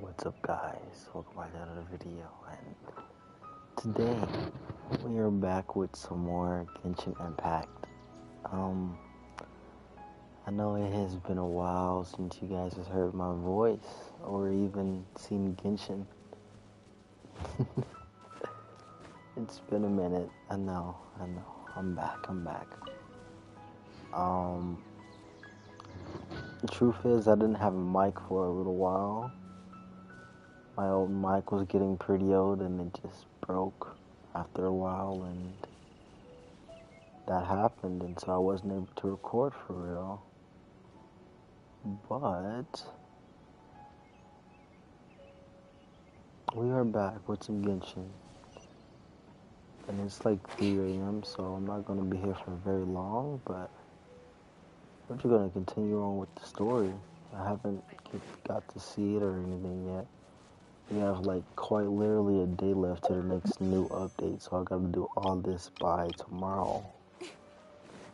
What's up, guys? Welcome back to another video, and today we are back with some more Genshin Impact. I know it has been a while since you guys have heard my voice or even seen Genshin. It's been a minute. I know. I'm back. The truth is, I didn't have a mic for a little while. My old mic was getting pretty old and it just broke after a while, and that happened, and so I wasn't able to record for real. But we are back with some Genshin, and it's like 3 a.m. so I'm not going to be here for very long, but we're just going to continue on with the story. I haven't got to see it or anything yet. We have like quite literally a day left to the next new update, so I gotta do all this by tomorrow.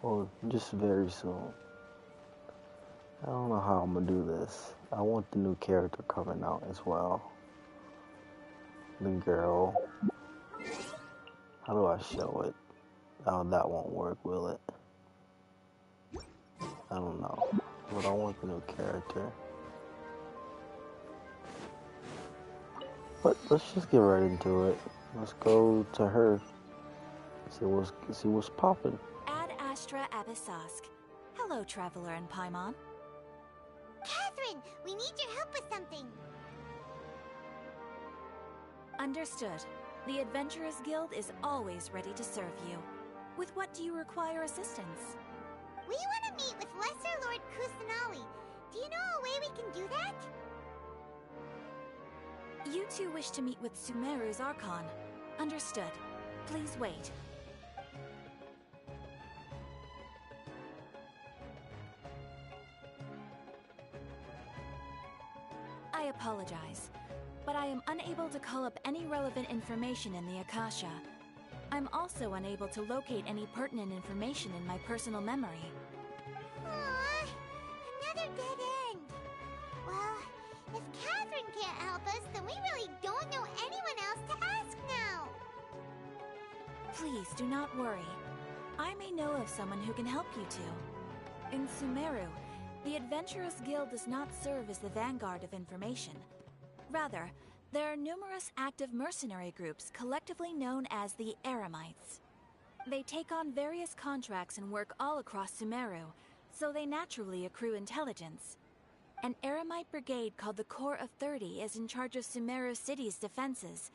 Well, just very soon. I don't know how I'm gonna do this. I want the new character coming out as well. The girl. How do I show it? Oh, that won't work, will it? I don't know. But I want the new character. But let's just get right into it. Let's go to her. See what's popping. Ad Astra Abyssosk. Hello, Traveler and Paimon. Catherine, we need your help with something. Understood. The Adventurers Guild is always ready to serve you. With what do you require assistance? We want to meet with Lesser Lord Kusanali. Do you know a way we can do that? You two wish to meet with Sumeru's Archon. Understood. Please wait. I apologize, but I am unable to call up any relevant information in the Akasha. I'm also unable to locate any pertinent information in my personal memory. Aww, another dead end. Well, if Catherine can't help us, then we really don't know anyone else to ask now. Please do not worry. I may know of someone who can help you two. In Sumeru, the Adventurers Guild does not serve as the vanguard of information. Rather, there are numerous active mercenary groups collectively known as the Eremites. They take on various contracts and work all across Sumeru, so they naturally accrue intelligence. An Eremite brigade called the Corps of 30 is in charge of Sumeru City's defenses.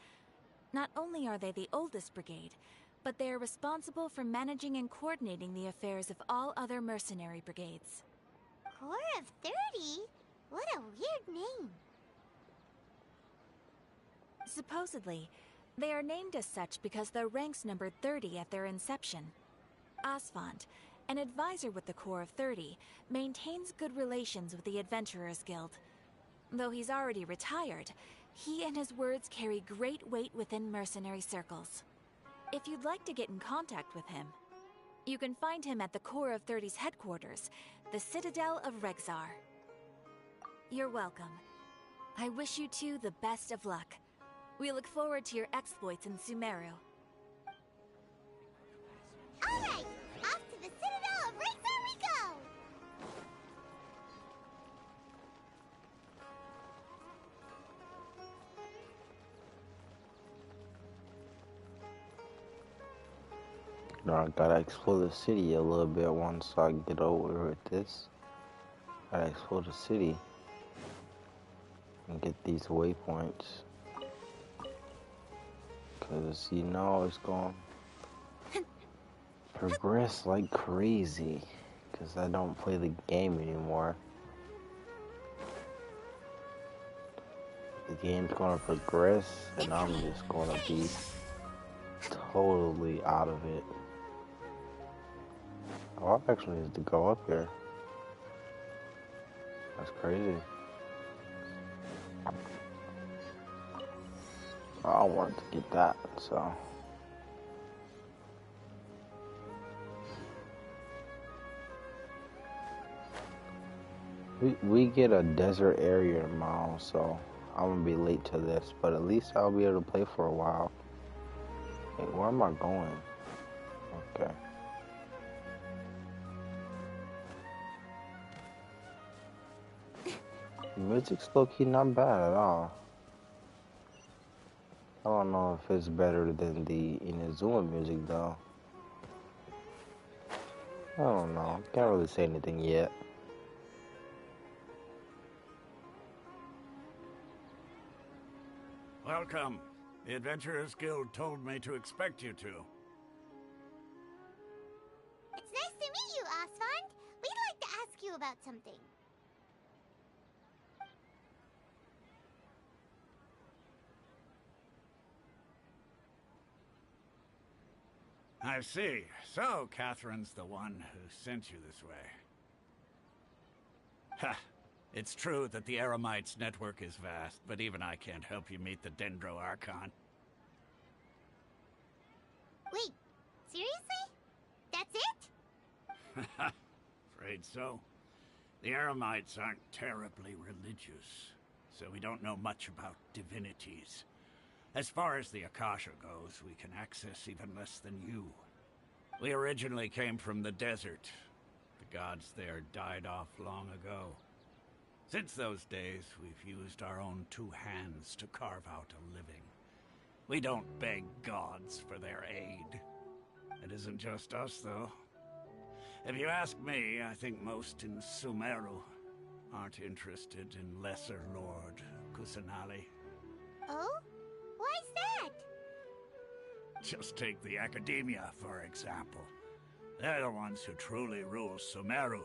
Not only are they the oldest brigade, but they are responsible for managing and coordinating the affairs of all other mercenary brigades. Corps of 30? What a weird name. Supposedly, they are named as such because their ranks numbered 30 at their inception. Asphalt, an advisor with the Corps of 30, maintains good relations with the Adventurers Guild. Though he's already retired, he and his words carry great weight within mercenary circles. If you'd like to get in contact with him, you can find him at the Corps of 30's headquarters, the Citadel of Rexar. You're welcome. I wish you two the best of luck. We look forward to your exploits in Sumeru. Alright, off to the Citadel of Rexar we go! I gotta explore the city a little bit once I get over with this. Gotta explore the city and get these waypoints. Cause you know it's gonna progress like crazy. Cause I don't play the game anymore. The game's gonna progress and I'm just gonna be totally out of it. Oh, I actually need to go up here. That's crazy. I wanted to get that, so. We get a desert area tomorrow, so I'm gonna be late to this, but at least I'll be able to play for a while. Wait, where am I going? Okay. The music's low-key not bad at all. I don't know if it's better than the Inazuma music though. I don't know. Can't really say anything yet. Welcome. The Adventurers Guild told me to expect you two. It's nice to meet you, Osvand. We'd like to ask you about something. I see. So, Catherine's the one who sent you this way. Ha! It's true that the Eremites' network is vast, but even I can't help you meet the Dendro Archon. Wait, seriously? That's it? Afraid so. The Eremites aren't terribly religious, so we don't know much about divinities. As far as the Akasha goes, we can access even less than you. We originally came from the desert. The gods there died off long ago. Since those days, we've used our own two hands to carve out a living. We don't beg gods for their aid. It isn't just us, though. If you ask me, I think most in Sumeru aren't interested in Lesser Lord Kusanali. Oh? Why's that? Just take the Academia, for example. They're the ones who truly rule Sumeru.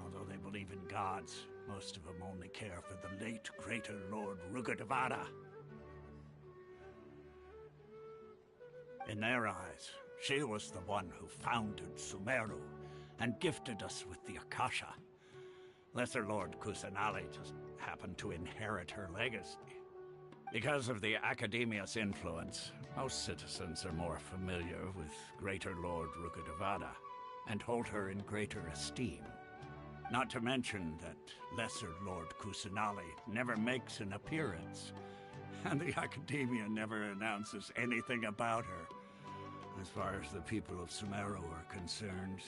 Although they believe in gods, most of them only care for the late Greater Lord Rugadavada. In their eyes, she was the one who founded Sumeru and gifted us with the Akasha. Lesser Lord Kusanali just happened to inherit her legacy. Because of the Academia's influence, most citizens are more familiar with Greater Lord Rugadavada and hold her in greater esteem. Not to mention that Lesser Lord Kusanali never makes an appearance, and the Academia never announces anything about her. As far as the people of Sumeru are concerned,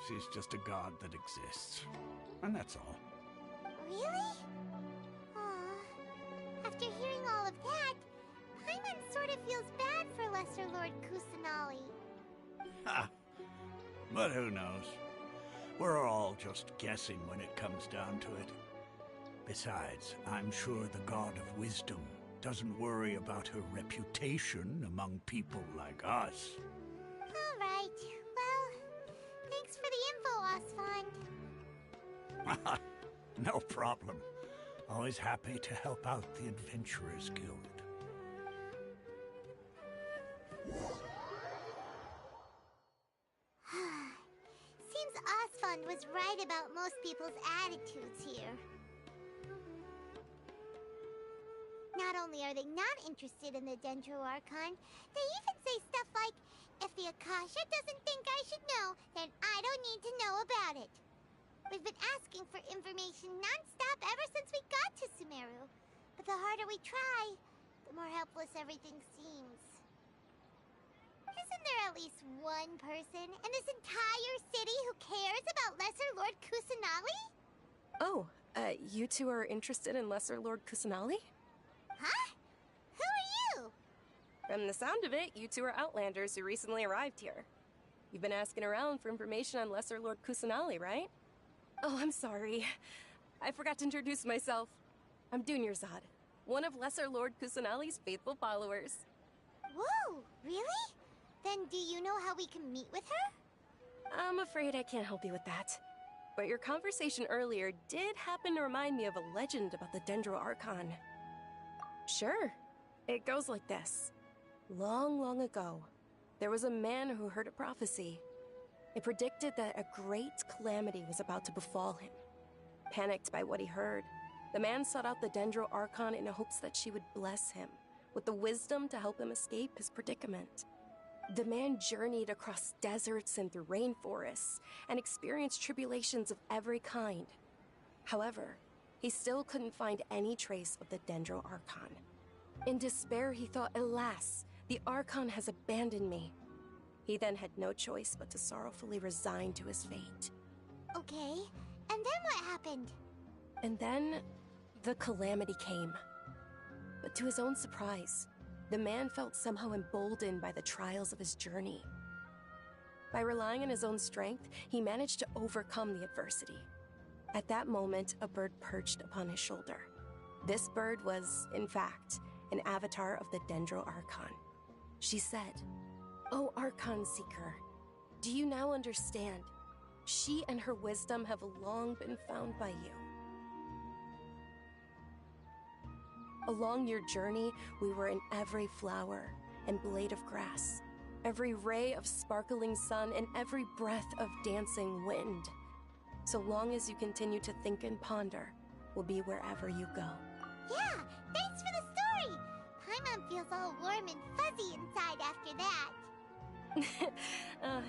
she's just a god that exists. And that's all. Really? Aw. After hearing all of that, Paimon sort of feels bad for Lesser Lord Kusanali. Ha! But who knows? We're all just guessing when it comes down to it. Besides, I'm sure the God of Wisdom doesn't worry about her reputation among people like us. All right. Well, thanks for the info, Osvand. No problem. Always happy to help out the Adventurers Guild. Seems Osvand was right about most people's attitudes here. Not only are they not interested in the Dendro Archon, they even say stuff like, if the Akasha doesn't think I should know, then I don't need to know about it. We've been asking for information non-stop ever since we got to Sumeru. But the harder we try, the more helpless everything seems. Isn't there at least one person in this entire city who cares about Lesser Lord Kusanali? Oh, you two are interested in Lesser Lord Kusanali? Huh? Who are you? From the sound of it, you two are Outlanders who recently arrived here. You've been asking around for information on Lesser Lord Kusanali, right? Oh, I'm sorry. I forgot to introduce myself. I'm Dunyarzad, one of Lesser Lord Kusanali's faithful followers. Whoa, really? Then do you know how we can meet with her? I'm afraid I can't help you with that. But your conversation earlier did happen to remind me of a legend about the Dendro Archon. Sure. It goes like this. Long, long ago, there was a man who heard a prophecy. It predicted that a great calamity was about to befall him. Panicked by what he heard, the man sought out the Dendro Archon in hopes that she would bless him with the wisdom to help him escape his predicament. The man journeyed across deserts and through rainforests and experienced tribulations of every kind. However, he still couldn't find any trace of the Dendro Archon. In despair, he thought, alas, the Archon has abandoned me. He then had no choice but to sorrowfully resign to his fate. Okay, and then what happened? And then, the calamity came. But to his own surprise, the man felt somehow emboldened by the trials of his journey. By relying on his own strength, he managed to overcome the adversity. At that moment, a bird perched upon his shoulder. This bird was, in fact, an avatar of the Dendro Archon. She said, "O Archon Seeker, do you now understand? She and her wisdom have long been found by you. Along your journey, we were in every flower and blade of grass, every ray of sparkling sun, and every breath of dancing wind. So long as you continue to think and ponder, we'll be wherever you go." Yeah, thanks for the story! Paimon feels all warm and fuzzy inside after that.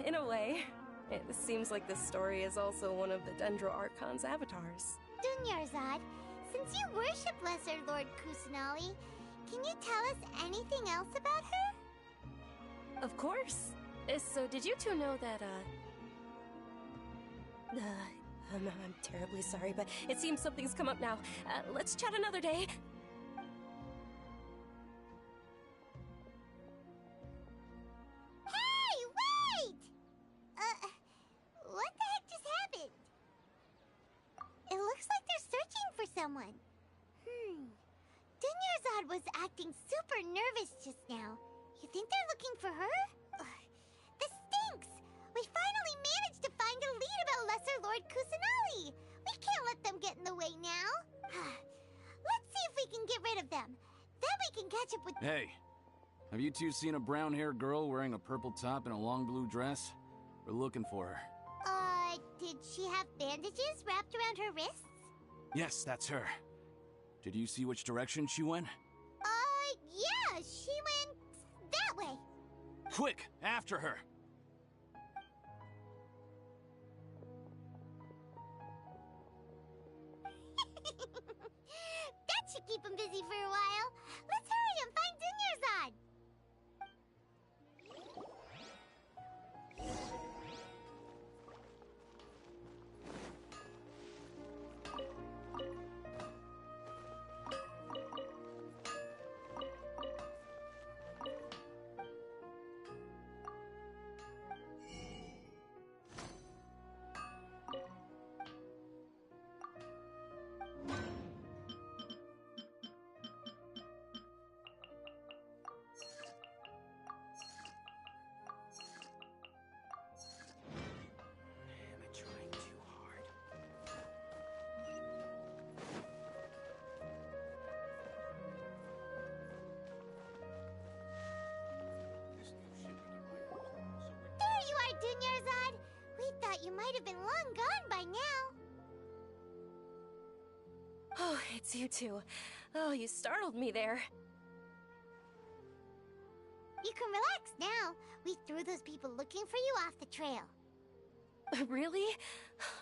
In a way, it seems like this story is also one of the Dendro Archon's avatars. Dunyarzad, since you worship Lesser Lord Kusanali, can you tell us anything else about her? Of course. So did you two know that, I'm terribly sorry, but it seems something's come up now. Let's chat another day. Hey, wait! What the heck just happened? It looks like they're searching for someone. Dunyarzad was acting super nervous just now. You think they're looking for her? This stinks! We finally managed to find a lead about Lesser Lord Kusanali! We can't let them get in the way now. Let's see if we can get rid of them. Then we can catch up with... Hey, have you two seen a brown-haired girl wearing a purple top and a long blue dress? We're looking for her. Did she have bandages wrapped around her wrists? Yes, that's her. Did you see which direction she went? Yeah, she went that way. Quick, after her! That should keep him busy for a while. Let's hurry and find Dunyarzad. Am I trying too hard? There you are, Dunyarzad. We thought you might have been long gone by now. Oh, it's you two. Oh, you startled me there. You can relax now. We threw those people looking for you off the trail. Really?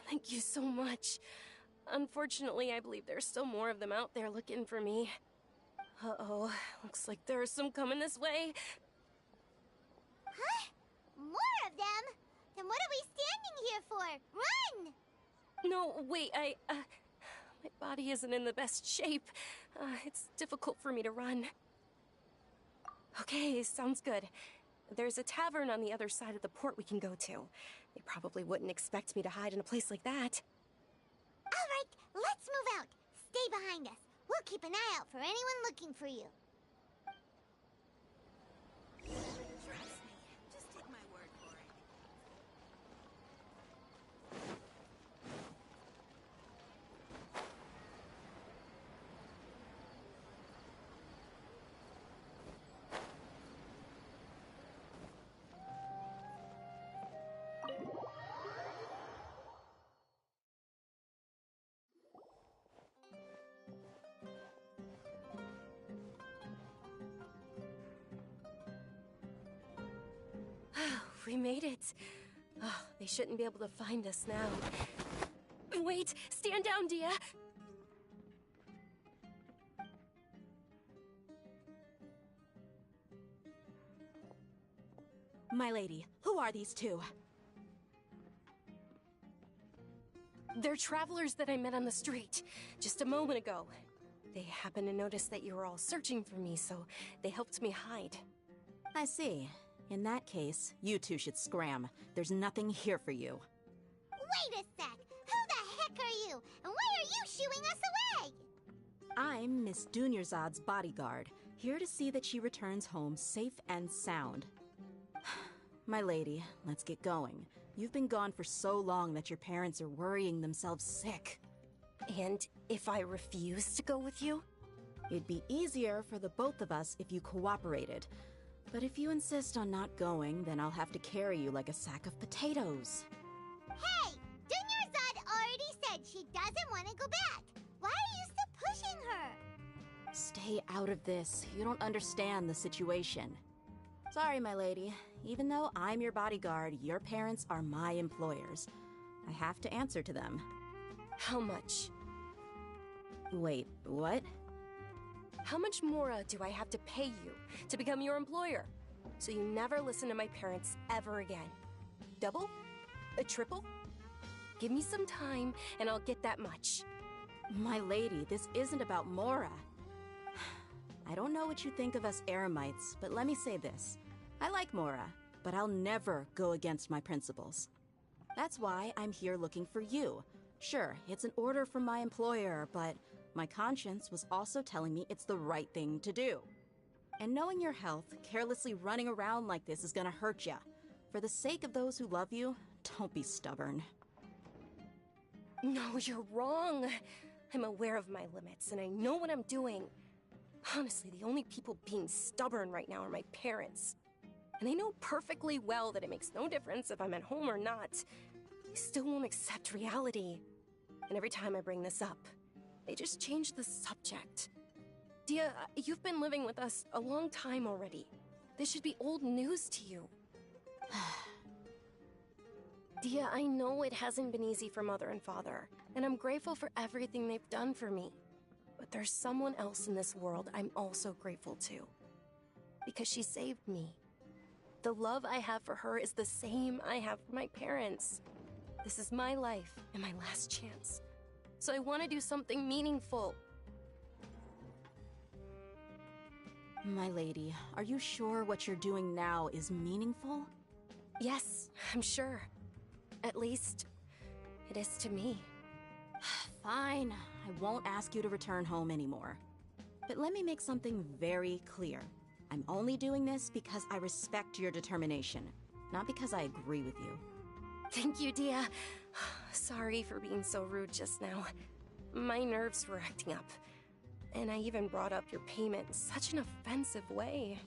Thank you so much. Unfortunately, I believe there's still more of them out there looking for me. Uh-oh, looks like there's some coming this way. Huh? More of them? Then what are we standing here for? Run! No, wait, my body isn't in the best shape. It's difficult for me to run. Okay, sounds good. There's a tavern on the other side of the port we can go to. They probably wouldn't expect me to hide in a place like that. All right, let's move out. Stay behind us. We'll keep an eye out for anyone looking for you. Trust me. Just take my word for it. We made it. Oh, they shouldn't be able to find us now. Wait, stand down, Dia. My lady, who are these two? They're travelers that I met on the street just a moment ago. They happened to notice that you were all searching for me, so they helped me hide. I see. In that case, you two should scram. There's nothing here for you. Wait a sec! Who the heck are you? And why are you shooing us away? I'm Miss Dunyarzad's bodyguard, here to see that she returns home safe and sound. My lady, let's get going. You've been gone for so long that your parents are worrying themselves sick. And if I refuse to go with you? It'd be easier for the both of us if you cooperated. But if you insist on not going, then I'll have to carry you like a sack of potatoes. Hey! Dunyarzad already said she doesn't want to go back. Why are you still pushing her? Stay out of this. You don't understand the situation. Sorry, my lady. Even though I'm your bodyguard, your parents are my employers. I have to answer to them. How much? Wait, what? How much more do I have to pay you to become your employer? So you never listen to my parents ever again. Double? A triple? Give me some time and I'll get that much. My lady, this isn't about Mora. I don't know what you think of us Eremites, but let me say this. I like Mora, but I'll never go against my principles. That's why I'm here looking for you. Sure, it's an order from my employer, but my conscience was also telling me it's the right thing to do. And knowing your health, carelessly running around like this is gonna hurt ya. For the sake of those who love you, don't be stubborn. No, you're wrong. I'm aware of my limits, and I know what I'm doing. Honestly, the only people being stubborn right now are my parents. And I know perfectly well that it makes no difference if I'm at home or not. They still won't accept reality. And every time I bring this up, they just change the subject. Dia, you've been living with us a long time already. This should be old news to you. Dia, I know it hasn't been easy for Mother and Father, and I'm grateful for everything they've done for me. But there's someone else in this world I'm also grateful to. Because she saved me. The love I have for her is the same I have for my parents. This is my life and my last chance. So I want to do something meaningful. My lady, are you sure what you're doing now is meaningful? Yes, I'm sure. At least, it is to me. Fine, I won't ask you to return home anymore. But let me make something very clear. I'm only doing this because I respect your determination, not because I agree with you. Thank you, Dia. Sorry for being so rude just now. My nerves were acting up. And I even brought up your payment in such an offensive way.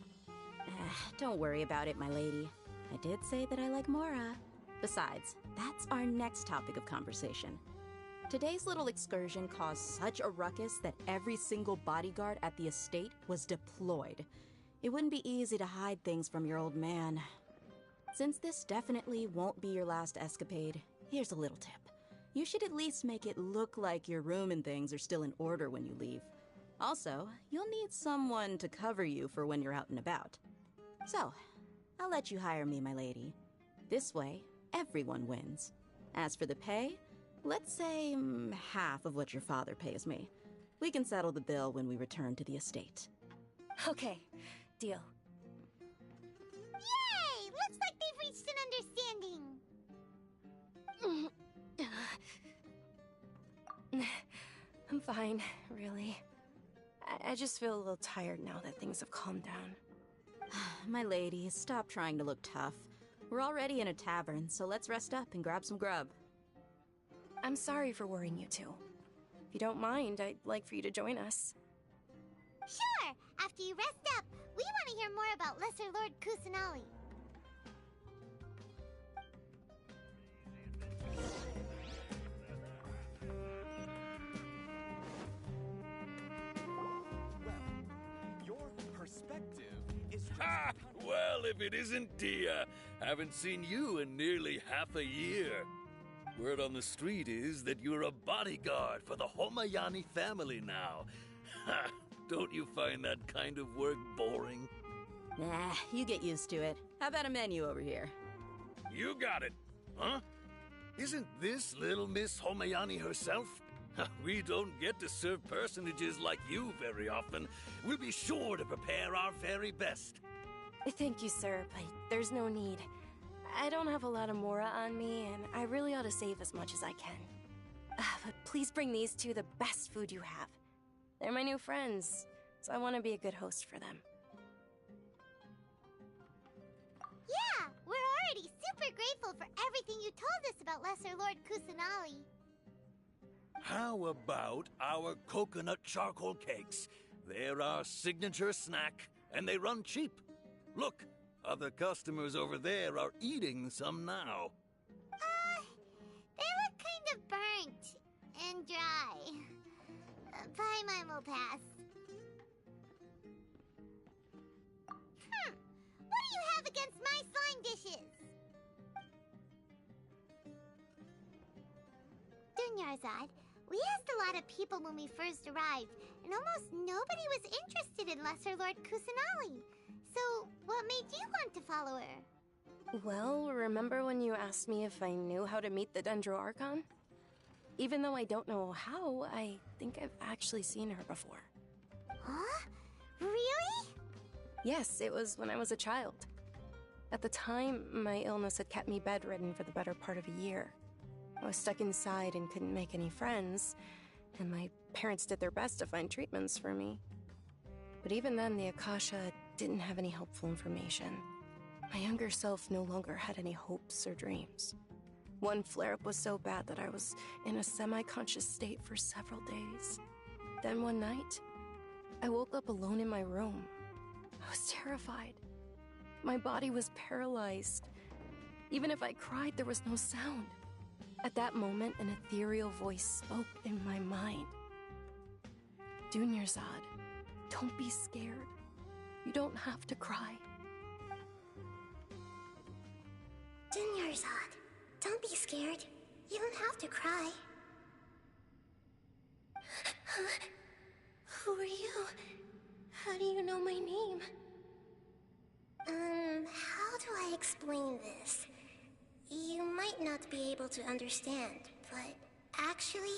Don't worry about it, my lady. I did say that I like Mora. Besides, that's our next topic of conversation. Today's little excursion caused such a ruckus that every single bodyguard at the estate was deployed. It wouldn't be easy to hide things from your old man. Since this definitely won't be your last escapade, here's a little tip. You should at least make it look like your room and things are still in order when you leave. Also, you'll need someone to cover you for when you're out and about. So, I'll let you hire me, my lady. This way, everyone wins. As for the pay, let's say half of what your father pays me. We can settle the bill when we return to the estate. Okay, deal. Yay! Looks like they've reached an understanding. I'm fine, really. I just feel a little tired now that things have calmed down. My lady, stop trying to look tough. We're already in a tavern, so let's rest up and grab some grub. I'm sorry for worrying you two. If you don't mind, I'd like for you to join us. Sure! After you rest up, we want to hear more about Lesser Lord Kusanali. Your perspective is just... Ha! Well, if it isn't Dia. Haven't seen you in nearly half a year. Word on the street is that you're a bodyguard for the Homayani family now. Ha! Don't you find that kind of work boring? Nah, you get used to it. How about a menu over here? You got it. Huh? Isn't this little Miss Homayani herself? We don't get to serve personages like you very often. We'll be sure to prepare our very best. Thank you, sir, but there's no need. I don't have a lot of Mora on me, and I really ought to save as much as I can. But please bring these two the best food you have. They're my new friends, so I want to be a good host for them. Yeah, we're already super grateful for everything you told us about Lesser Lord Kusanali. How about our coconut charcoal cakes? They're our signature snack, and they run cheap. Look, other customers over there are eating some now. They look kind of burnt and dry. Paimon will pass. What do you have against my slime dishes? Dunyarzad, we asked a lot of people when we first arrived, and almost nobody was interested in Lesser Lord Kusanali. So, what made you want to follow her? Well, remember when you asked me if I knew how to meet the Dendro Archon? Even though I don't know how, I think I've actually seen her before. Huh? Really? Yes, it was when I was a child. At the time, my illness had kept me bedridden for the better part of a year. I was stuck inside and couldn't make any friends, and my parents did their best to find treatments for me. But even then, the Akasha didn't have any helpful information. My younger self no longer had any hopes or dreams. One flare-up was so bad that I was in a semi-conscious state for several days. Then one night, I woke up alone in my room. I was terrified. My body was paralyzed. Even if I cried, there was no sound. At that moment, an ethereal voice spoke in my mind. Dunyarzad, don't be scared. You don't have to cry. Dunyarzad, don't be scared. You don't have to cry. Who are you? How do you know my name? How do I explain this? You might not be able to understand, but actually,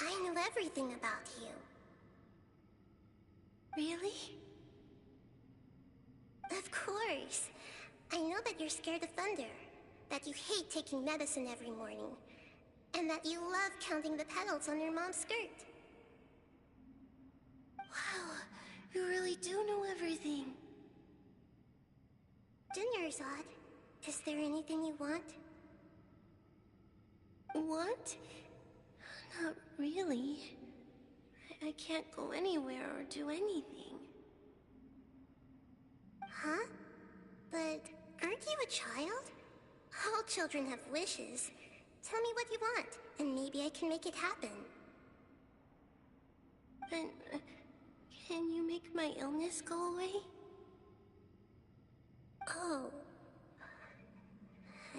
I know everything about you. Really? Of course. I know that you're scared of thunder, that you hate taking medicine every morning, and that you love counting the petals on your mom's skirt. Wow, you really do know everything. Dunyarzad, is there anything you want? Want? Not really. I can't go anywhere or do anything. Huh? But aren't you a child? All children have wishes. Tell me what you want, and maybe I can make it happen. Then, can you make my illness go away? Oh.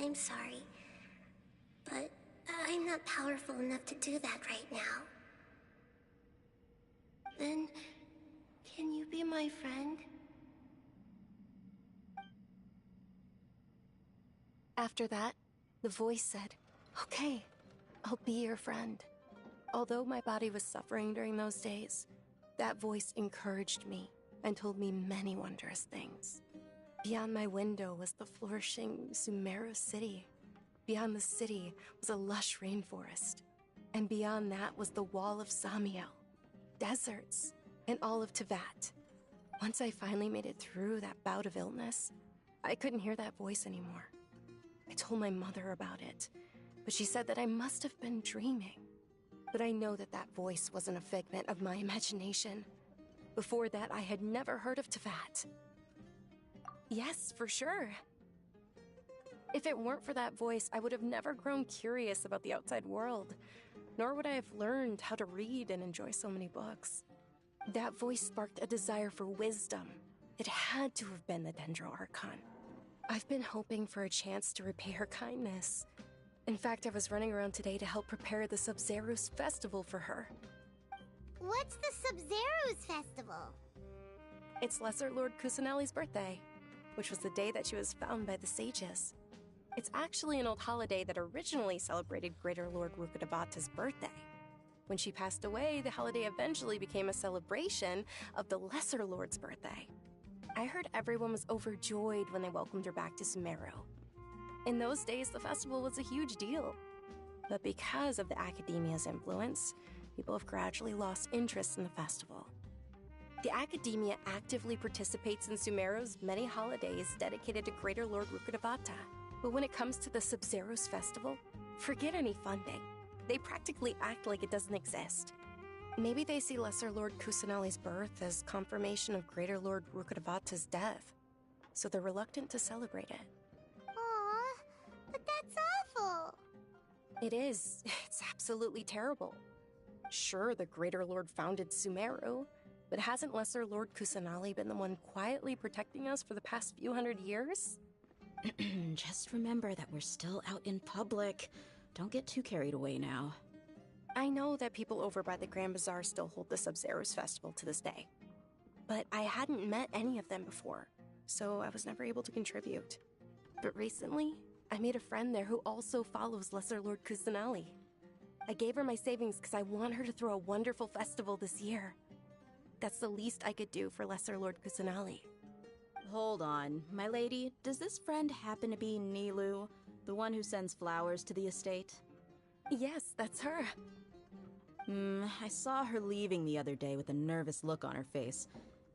I'm sorry. But I'm not powerful enough to do that right now. Then, can you be my friend? After that, the voice said, "Okay, I'll be your friend." Although my body was suffering during those days, that voice encouraged me and told me many wondrous things. Beyond my window was the flourishing Sumeru city. Beyond the city was a lush rainforest. And beyond that was the wall of Samiel, deserts, and all of Tevat. Once I finally made it through that bout of illness, I couldn't hear that voice anymore. I told my mother about it, but she said that I must have been dreaming. But I know that that voice wasn't a figment of my imagination. Before that, I had never heard of Tevat. Yes, for sure. If it weren't for that voice, I would have never grown curious about the outside world, nor would I have learned how to read and enjoy so many books. That voice sparked a desire for wisdom. It had to have been the Dendro Archon. I've been hoping for a chance to repay her kindness. In fact, I was running around today to help prepare the Sub-Zerus festival for her. What's the Sub-Zerus festival? It's Lesser Lord Kusanali's birthday, which was the day that she was found by the sages. It's actually an old holiday that originally celebrated Greater Lord Rukkhadevata's birthday. When she passed away, the holiday eventually became a celebration of the Lesser Lord's birthday. I heard everyone was overjoyed when they welcomed her back to Sumeru. In those days, the festival was a huge deal. But because of the Academia's influence, people have gradually lost interest in the festival. The Academia actively participates in Sumeru's many holidays dedicated to Greater Lord Rukkhadevata. But when it comes to the Sub-Zero's festival, forget any funding. They practically act like it doesn't exist. Maybe they see Lesser Lord Kusanali's birth as confirmation of Greater Lord Rukkhadevata's death, so they're reluctant to celebrate it. Aw, but that's awful. It is. It's absolutely terrible. Sure, the Greater Lord founded Sumeru, but hasn't Lesser Lord Kusanali been the one quietly protecting us for the past few hundred years? Just remember that we're still out in public. Don't get too carried away now. I know that people over by the Grand Bazaar still hold the Sub-Zero's festival to this day, but I hadn't met any of them before, so I was never able to contribute. But recently, I made a friend there who also follows Lesser Lord Kusanali. I gave her my savings because I want her to throw a wonderful festival this year. That's the least I could do for Lesser Lord Kusanali. Hold on, my lady. Does this friend happen to be Nilu, the one who sends flowers to the estate? Yes, that's her. I saw her leaving the other day with a nervous look on her face.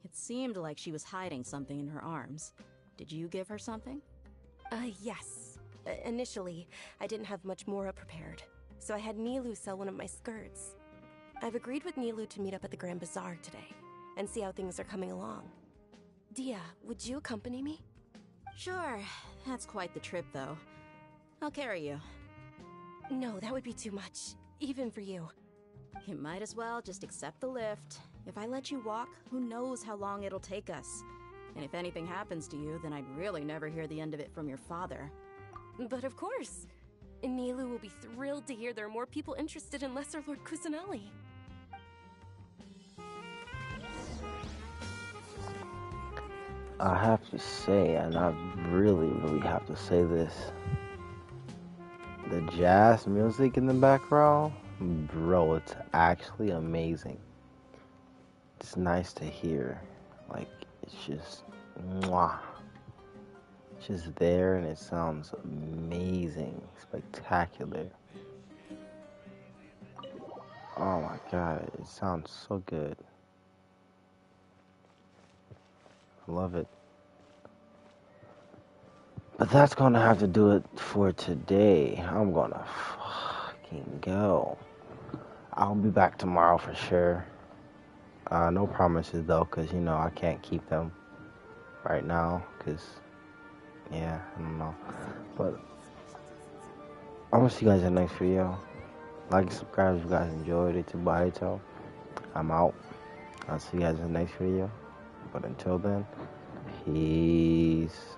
It seemed like she was hiding something in her arms. Did you give her something? Yes. Initially, I didn't have much more prepared, so I had Nilu sell one of my skirts. I've agreed with Nilu to meet up at the Grand Bazaar today, and see how things are coming along. Dia, would you accompany me? Sure. That's quite the trip, though. I'll carry you. No, that would be too much, even for you. You might as well just accept the lift. If I let you walk, who knows how long it'll take us. And if anything happens to you, then I'd really never hear the end of it from your father. But of course. Nilu will be thrilled to hear there are more people interested in Lesser Lord Kusanali. I have to say, and I really have to say this. The jazz music in the background, bro, it's actually amazing. It's nice to hear. Like, it's just, mwah. It's just there and it sounds amazing, spectacular. Oh my god, it sounds so good. I love it. But that's gonna have to do it for today. I'm gonna fucking go. I'll be back tomorrow for sure. No promises though, cause you know I can't keep them right now, cause yeah, I don't know. But I'm gonna see you guys in the next video. Like and subscribe if you guys enjoyed it. To I'm out. I'll see you guys in the next video. But until then, peace.